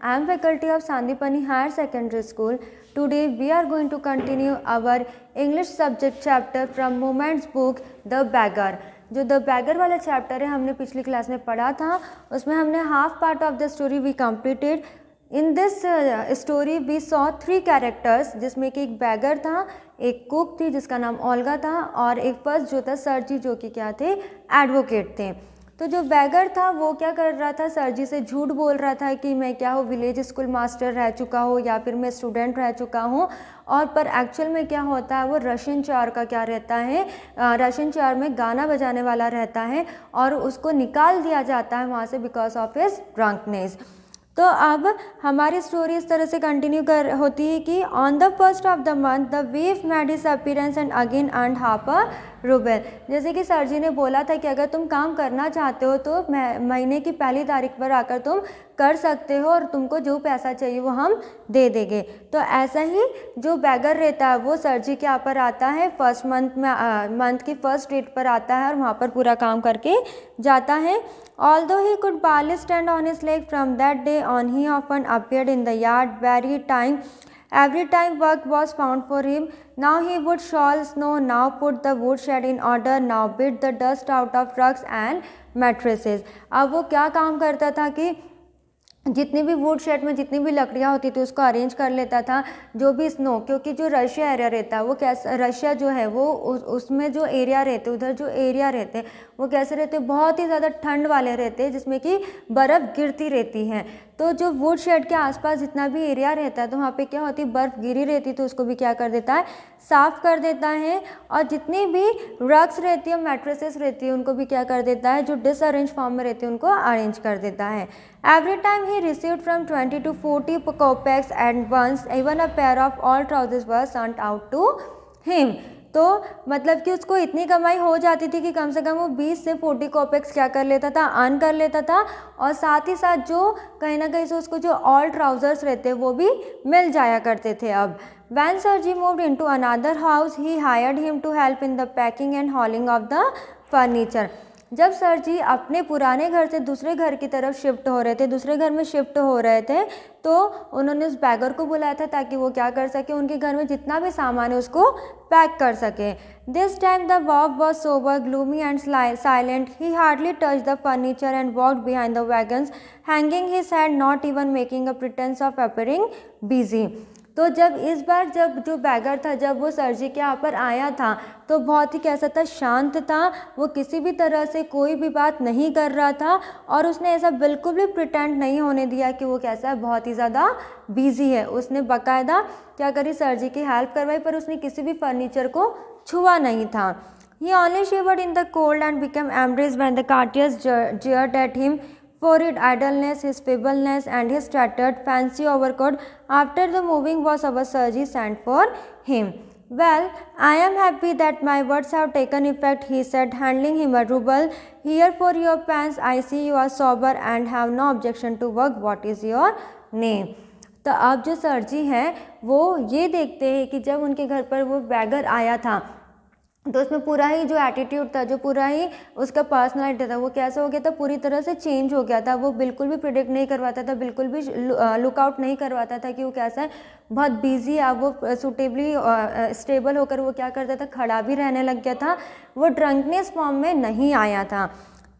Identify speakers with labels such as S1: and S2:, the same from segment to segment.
S1: I am faculty of Sandipani Higher Secondary School. Today we are going to continue our English subject chapter from Moments book The Beggar. जो the beggar वाला chapter है हमने पिछली class में पढ़ा था, उसमें हमने half part of the story we completed. In this story we saw 3 characters, जिसमें कि एक बैगर था, एक कुक थी जिसका नाम ओल्गा था, और एक फर्स्ट जो था सरजी, जो कि क्या थे, एडवोकेट थे. तो जो बैगर था वो क्या कर रहा था, सरजी से झूठ बोल रहा था कि मैं क्या हूँ, विलेज स्कूल मास्टर रह चुका हूँ या फिर मैं स्टूडेंट रह चुका हूँ. और पर एक्चुअल में क्या होता है, वो रशियन चार का क्या रहता है, रशियन चार में गाना बजाने वाला रहता है और उसको निकाल दिया जाता है वहाँ से बिकॉज ऑफ हिज ड्रंकनेस. तो अब हमारी स्टोरी इस तरह से कंटिन्यू होती है कि on the first of the month the weave made his appearance and again earned half a rouble. जैसे कि सर जी ने बोला था कि अगर तुम काम करना चाहते हो तो महीने की पहली तारीख पर आकर तुम कर सकते हो और तुमको जो पैसा चाहिए वो हम दे देंगे. तो ऐसा ही जो बैगर रहता है वो सर जी के यहाँ पर आता है, फर्स्ट मंथ की फर्स्ट डेट पर आता है और वहाँ पर पूरा काम करके जाता है. Although he could barely stand on his leg from that day on, he often appeared in the yard every time work was found for him. Now he would shovel snow, now put the woodshed in order, now beat the dust out of rugs and mattresses. अब वो क्या काम करता था कि जितनी भी would shade में जितनी भी लकड़ियाँ होती थी उसको अरेंज कर लेता था. जो भी स्नो, क्योंकि जो रशिया एरिया रहता है वो कैसा, रशिया जो है वो उसमें जो एरिया रहते, उधर जो एरिया रहते वो कैसे रहते, बहुत ही ज़्यादा ठंड वाले रहते हैं जिसमें कि बर्फ़ गिरती रहती है. तो जो वुड शेड के आसपास जितना भी एरिया रहता है तो वहाँ पे क्या होती है, बर्फ़ गिरी रहती, तो उसको भी क्या कर देता है, साफ़ कर देता है. और जितनी भी रग्स रहती है, मैट्रेसेस रहती है, उनको भी क्या कर देता है, जो डिसअरेंज फॉर्म में रहती है उनको अरेंज कर देता है. Every time he received from 20 to 40 kopecks at once, even a pair of all trousers were sent out to him. तो मतलब कि उसको इतनी कमाई हो जाती थी कि कम से कम वो 20 से 40 कोपेक्स क्या कर लेता था, अर्न कर लेता था. और साथ ही साथ जो कहीं ना कहीं से उसको जो ऑल ट्राउजर्स रहते वो भी मिल जाया करते थे. अब When Sarji moved into another house, he hired him to help in the packing and hauling of the furniture. जब सर जी अपने पुराने घर से दूसरे घर की तरफ शिफ्ट हो रहे थे, दूसरे घर में शिफ्ट हो रहे थे, तो उन्होंने उस बैगर को बुलाया था ताकि वो क्या कर सके, उनके घर में जितना भी सामान है उसको पैक कर सके. This time the wolf was sober, gloomy and silent. He hardly touch the furniture and walked behind the wagons, hanging his head, not even making a pretence of appearing busy. तो जब इस बार जब जो bagger था, जब वो sir जी के यहाँ पर आया था तो बहुत ही कैसा था, शांत था. वो किसी भी तरह से कोई भी बात नहीं कर रहा था और उसने ऐसा बिल्कुल भी प्रिटेंड नहीं होने दिया कि वो कैसा है, बहुत ही ज़्यादा बिजी है. उसने बाकायदा क्या करी, सर जी की हेल्प करवाई, पर उसने किसी भी फर्नीचर को छुआ नहीं था. He only shivered in the cold and became embarrassed when the courtiers jeered at him for his idleness, his feebleness, and his tattered fancy overcoat. After the moving was over, Sarji sent for him. Well, I am happy that my words have taken effect, he said, handing him a ruble. Here for your pants. I see you are sober and have no objection to work. What is your name? तो अब जो sir जी हैं वो ये देखते हैं कि जब उनके घर पर वो बैगर आया था तो उसमें पूरा ही जो एटीट्यूड था, जो पूरा ही उसका पर्सनालिटी था, वो कैसा हो गया था, पूरी तरह से चेंज हो गया था. वो बिल्कुल भी प्रिडिक्ट नहीं करवाता था, बिल्कुल भी लुकआउट नहीं करवाता था कि वो कैसा है, बहुत बिजी है. वो सूटेबली स्टेबल होकर वो क्या करता था, खड़ा भी रहने लग गया था. वो ड्रंकनेस फॉर्म में नहीं आया था.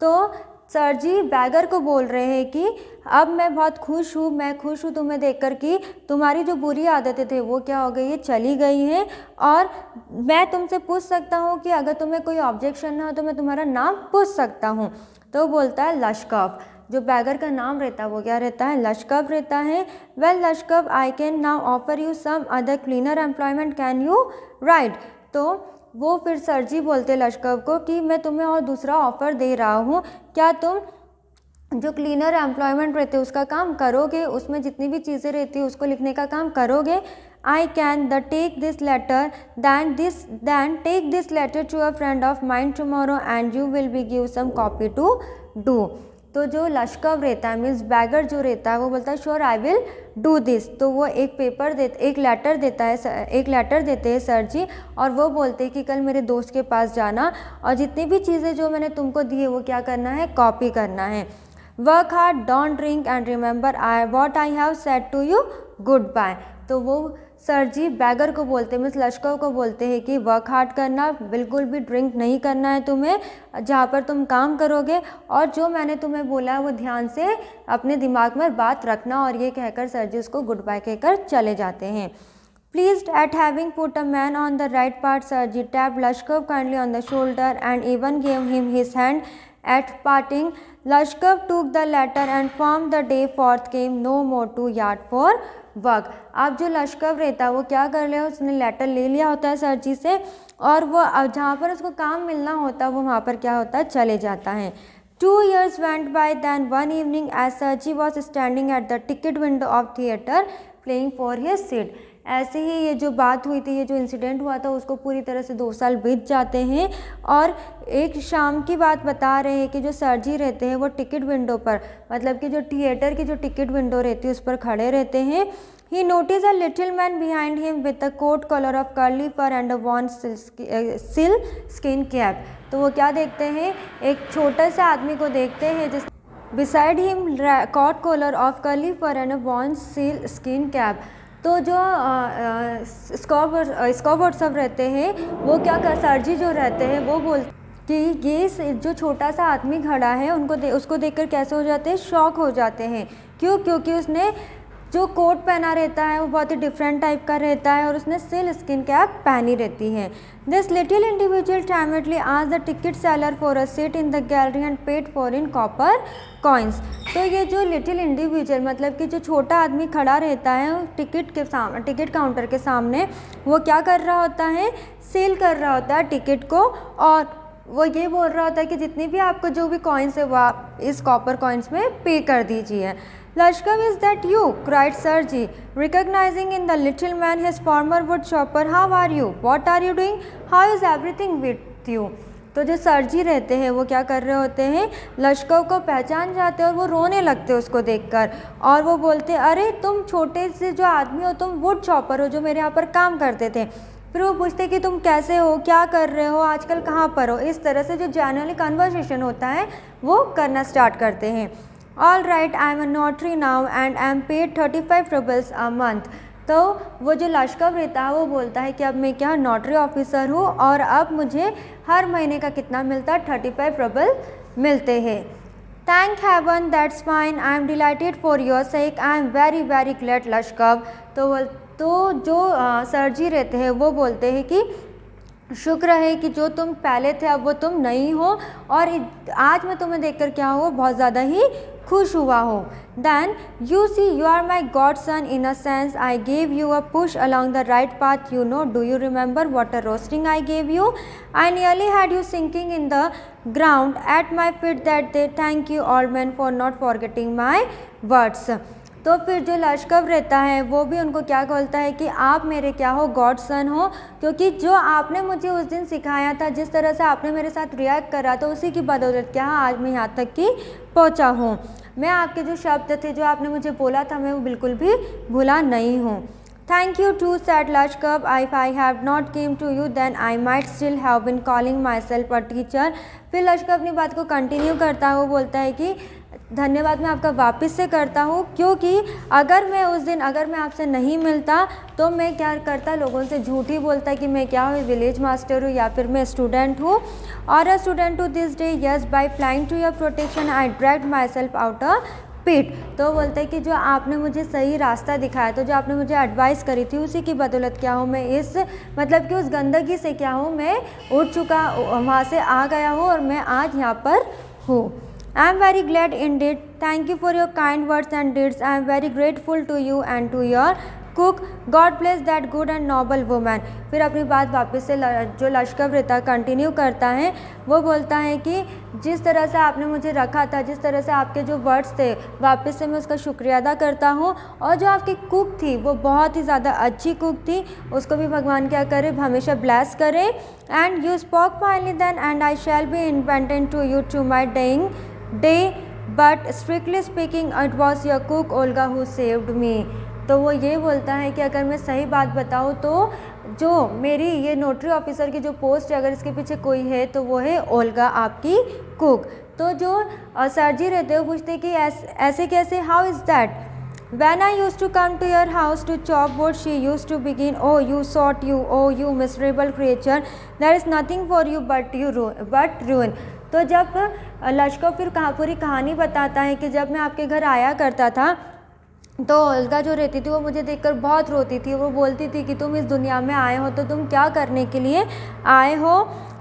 S1: तो सर जी बैगर को बोल रहे हैं कि अब मैं बहुत खुश हूँ, मैं खुश हूँ तुम्हें देखकर कि तुम्हारी जो बुरी आदतें थे वो क्या हो गई है, चली गई हैं. और मैं तुमसे पूछ सकता हूँ कि अगर तुम्हें कोई ऑब्जेक्शन ना हो तो मैं तुम्हारा नाम पूछ सकता हूँ. तो बोलता है लश्कव. जो बैगर का नाम रहता है वो क्या रहता है, लश्कव रहता है. Well Lushkov, I can now offer you some other cleaner employment, can you write. तो वो फिर सर जी बोलते लश्कव को कि मैं तुम्हें और दूसरा ऑफ़र दे रहा हूँ, क्या तुम जो क्लीनर एम्प्लॉयमेंट रहते उसका काम करोगे, उसमें जितनी भी चीज़ें रहती है उसको लिखने का काम करोगे. I can the take this letter than take this letter to a friend of mind tomorrow and you will be give some copy to do. तो जो लश्कव रहता है, मीन्स बैगर जो रहता है, वो बोलता है sure I will do this. तो वो एक लेटर देते हैं सर जी, और वो बोलते हैं कि कल मेरे दोस्त के पास जाना और जितनी भी चीज़ें जो मैंने तुमको दी है वो क्या करना है, कॉपी करना है. Work hard, don't drink and remember what I have said to you, good bye. तो वो सर जी बैगर को बोलते हैं, मिस लश्कव को बोलते हैं कि वर्क हार्ड करना, बिल्कुल भी ड्रिंक नहीं करना है तुम्हें जहाँ पर तुम काम करोगे, और जो मैंने तुम्हें बोला है वो ध्यान से अपने दिमाग में बात रखना। और ये कहकर सर जी उसको गुड बाय कहकर चले जाते हैं। Pleased at having put a man on the right path, Sarji tapped Lashkov kindly on the shoulder and even gave him his hand at parting. Lashkov took the letter and from the day forth came no more to yard for work. अब जो लश्कव रहता है वो क्या कर लिया, उसने letter ले लिया होता है सर जी से, और वो अब जहाँ पर उसको काम मिलना होता है वो वहाँ पर क्या होता है, चले जाता है। 2 years went by. Then one evening as Sarji was standing at the ticket window of theatre playing for his seat. ऐसे ही ये जो बात हुई थी, ये जो इंसिडेंट हुआ था, उसको पूरी तरह से 2 साल बीत जाते हैं। और एक शाम की बात बता रहे हैं कि जो सर जी रहते हैं वो टिकट विंडो पर, मतलब कि जो थिएटर की जो टिकट विंडो रहती है उस पर खड़े रहते हैं। He noticed a little man behind him with a coat collar of curly fur and a worn sealskin cap. तो वो क्या देखते हैं, एक छोटे से आदमी को देखते हैं जिस beside him coat collar of curly fur and a worn sealskin cap. तो जो स्कॉबर्ड सब रहते हैं वो क्या कर, सर जी जो रहते हैं वो बोल कि ये जो छोटा सा आदमी खड़ा है उसको देखकर कैसे हो जाते हैं, शॉक हो जाते हैं। क्यों? क्योंकि उसने जो कोट पहना रहता है वो बहुत ही डिफरेंट टाइप का रहता है और उसने सील स्किन कैप पहनी रहती है। This little individual timely asked the ticket seller for a seat in the gallery and paid for in copper coins. तो ये जो लिटिल इंडिविजुअल मतलब कि जो छोटा आदमी खड़ा रहता है टिकट काउंटर के सामने, वो क्या कर रहा होता है, सेल कर रहा होता है टिकट को, और वो ये बोल रहा होता है कि जितनी भी आपको जो भी कॉइन्स है वो आप इस कॉपर कॉइन्स में पे कर दीजिए। Lashkov, is that you? cried Sarji, recognizing in the little man his former wood chopper. How are you? What are you doing? How is everything with you? तो जो सरजी रहते हैं वो क्या कर रहे होते हैं, लश्कव को पहचान जाते हैं और वो रोने लगते हैं उसको देखकर, और वो बोलते हैं अरे तुम छोटे से जो आदमी हो, तुम वुड चॉपर हो जो मेरे यहाँ पर काम करते थे। फिर वो पूछते कि तुम कैसे हो, क्या कर रहे हो, आजकल कहाँ पर हो। इस तरह से जो जनरली कन्वर्सेशन होता है वो करना स्टार्ट करते हैं। All right, I am a notary now and I am paid 35 rubles a month. तो वो जो लश्कव रहता है वो बोलता है कि अब मैं क्या नोटरी ऑफिसर हूँ और अब मुझे हर महीने का कितना मिलता है, 35 ruble मिलते हैं। Thank heaven, that's fine, I am delighted for your sake, I am very very glad Lushkov. तो जो सरजी रहते हैं वो बोलते हैं कि शुक्र है कि जो तुम पहले थे अब वो तुम नहीं हो, और आज मैं तुम्हें देखकर क्या हो, बहुत ज़्यादा ही खुश हुआ हो। Then you see you are my godson in a sense, I gave you a push along the right path, you know, do you remember what a roasting I gave you, I nearly had you sinking in the ground at my feet that day, thank you all man for not forgetting my words. तो फिर जो लश्कव रहता है वो भी उनको क्या बोलता है कि आप मेरे क्या हो, गॉड सन हो, क्योंकि जो आपने मुझे उस दिन सिखाया था, जिस तरह से आपने मेरे साथ रिएक्ट करा था, उसी की बदौलत क्या आज मैं यहाँ तक कि पहुँचा हूँ। मैं आपके जो शब्द थे जो आपने मुझे बोला था मैं वो बिल्कुल भी भूला नहीं हूँ। Thank you too sad Lushkov, if I have not came to you then I might still have been calling myself a teacher. फिर लश्कव अपनी बात को कंटिन्यू करता है, वो बोलता है कि धन्यवाद मैं आपका वापस से करता हूँ, क्योंकि अगर मैं उस दिन आपसे नहीं मिलता तो मैं क्या करता, लोगों से झूठ ही बोलता कि मैं क्या हूँ, विलेज मास्टर हूँ या फिर मैं स्टूडेंट हूँ। और a student to this day, yes by flying to your protection I dragged myself out a pit. तो बोलते हैं कि जो आपने मुझे सही रास्ता दिखाया, तो जो आपने मुझे एडवाइस करी थी उसी की बदौलत क्या हूँ मैं इस मतलब कि उस गंदगी से क्या हूँ मैं उठ चुका, वहाँ से आ गया हूँ और मैं आज यहाँ पर हूँ। I am very glad indeed. Thank you for your kind words and deeds. I am very grateful to you and to your cook. God bless that good and noble woman. फिर अपनी बात वापस से जो लश्कव रहता कंटिन्यू करता है, वो बोलता है कि जिस तरह से आपने मुझे रखा था, जिस तरह से आपके जो वर्ड्स थे, वापस से मैं उसका शुक्रिया अदा करता हूँ। और जो आपकी कुक थी वो बहुत ही ज़्यादा अच्छी कुक थी, उसको भी भगवान क्या करे, हमेशा ब्लेस करे। And you spoke finally then and I shall be independent to you to my dying day, but strictly speaking it was your cook Olga who saved me. तो वो ये बोलता है कि अगर मैं सही बात बताऊँ तो जो मेरी ये नोटरी ऑफिसर की जो पोस्ट है, अगर इसके पीछे कोई है तो वो है ओल्गा, आपकी कुक। तो जो सर जी रहते हैं वो पूछते कि ऐसे कैसे, how is that. When I used to come to your house to chop wood, she used to begin, oh you sot you, oh you miserable creature, there is nothing for you but ruin। तो जब लश्कर फिर पूरी कहानी बताता है कि जब मैं आपके घर आया करता था तो ओल्गा जो रहती थी वो मुझे देखकर बहुत रोती थी। वो बोलती थी कि तुम इस दुनिया में आए हो तो तुम क्या करने के लिए आए हो,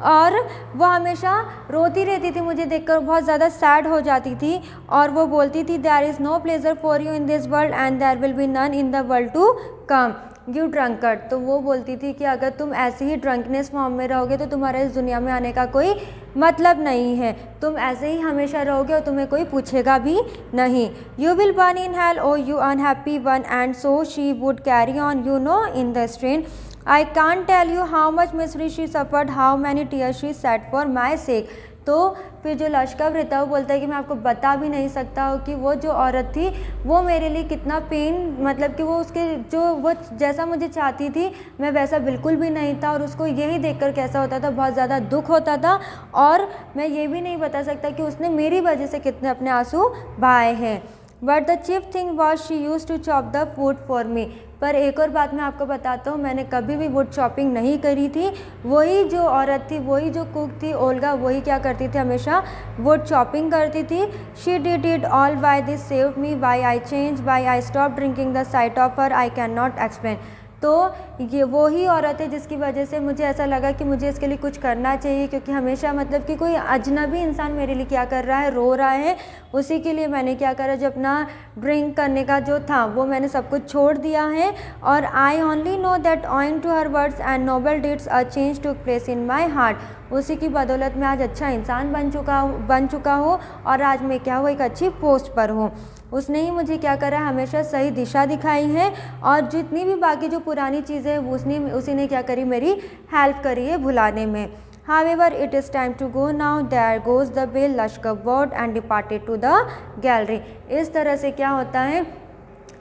S1: और वो हमेशा रोती रहती थी, मुझे देखकर बहुत ज़्यादा सैड हो जाती थी। और वो बोलती थी there is no pleasure for you in this world and there will be none in the world to come, you drunkard. तो वो बोलती थी कि अगर तुम ऐसे ही ड्रंकनेस फॉर्म में रहोगे तो तुम्हारा इस दुनिया में आने का कोई मतलब नहीं है, तुम ऐसे ही हमेशा रहोगे और तुम्हें कोई पूछेगा भी नहीं। You will burn in hell oh you unhappy one, and so she would carry on you know in the strain. I can't tell you how much misery she suffered, how many tears she said for my sake. तो फिर जो लश्कर रहता है वो बोलता है कि मैं आपको बता भी नहीं सकता हूँ कि वो जो औरत थी वो मेरे लिए कितना पेन, मतलब कि वो उसके जो वो जैसा मुझे चाहती थी मैं वैसा बिल्कुल भी नहीं था, और उसको यही देखकर कैसा होता था, बहुत ज़्यादा दुख होता था। और मैं ये भी नहीं बता सकता कि उसने मेरी वजह से कितने अपने आंसू बहाए हैं। But the chief thing was she use to chop the food for me. पर एक और बात मैं आपको बताता हूँ, मैंने कभी भी वुड चॉपिंग नहीं करी थी। वही जो औरत थी, वही जो कुक थी ओल्गा, वही क्या करती थी, हमेशा वुड चॉपिंग करती थी। She did it all by this save me, by I change, by I stop drinking the sight of her, I can not explain. तो ये वो ही औरत है जिसकी वजह से मुझे ऐसा लगा कि मुझे इसके लिए कुछ करना चाहिए, क्योंकि हमेशा मतलब कि कोई अजनबी इंसान मेरे लिए क्या कर रहा है, रो रहा है, उसी के लिए मैंने क्या करा, जो अपना ड्रिंक करने का जो था वो मैंने सब कुछ छोड़ दिया है। और I only know that owing to her words and noble deeds a change took place in my heart. उसी की बदौलत मैं आज अच्छा इंसान बन चुका हूँ और आज मैं क्या हूँ, एक अच्छी पोस्ट पर हूँ। उसने ही मुझे क्या करा, हमेशा सही दिशा दिखाई है, और जितनी भी बाकी जो पुरानी चीज़ें हैं उसी ने क्या करी, मेरी हेल्प करी है भुलाने में। However, it is time to go now. There goes the bell. Lashkar bowed and departed to the gallery। इस तरह से क्या होता है,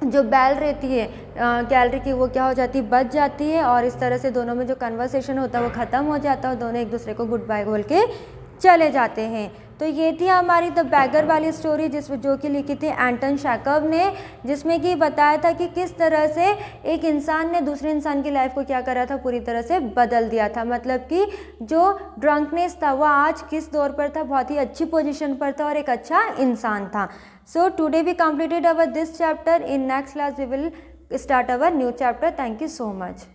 S1: जो बैल रहती है गैलरी की वो क्या हो जाती है, बच जाती है, और इस तरह से दोनों में जो कन्वर्सेशन होता है वो ख़त्म हो जाता है और दोनों एक दूसरे को गुड बाय बोल के चले जाते हैं। तो ये थी हमारी द बैगर वाली स्टोरी जो कि लिखी थी एंटन चेखव ने, जिसमें कि बताया था कि किस तरह से एक इंसान ने दूसरे इंसान की लाइफ को क्या करा था, पूरी तरह से बदल दिया था। मतलब कि जो ड्रंकनेस था वो आज किस दौर पर था, बहुत ही अच्छी पोजीशन पर था और एक अच्छा इंसान था। So today we completed our this chapter. In next class we will start our new chapter. Thank you so much.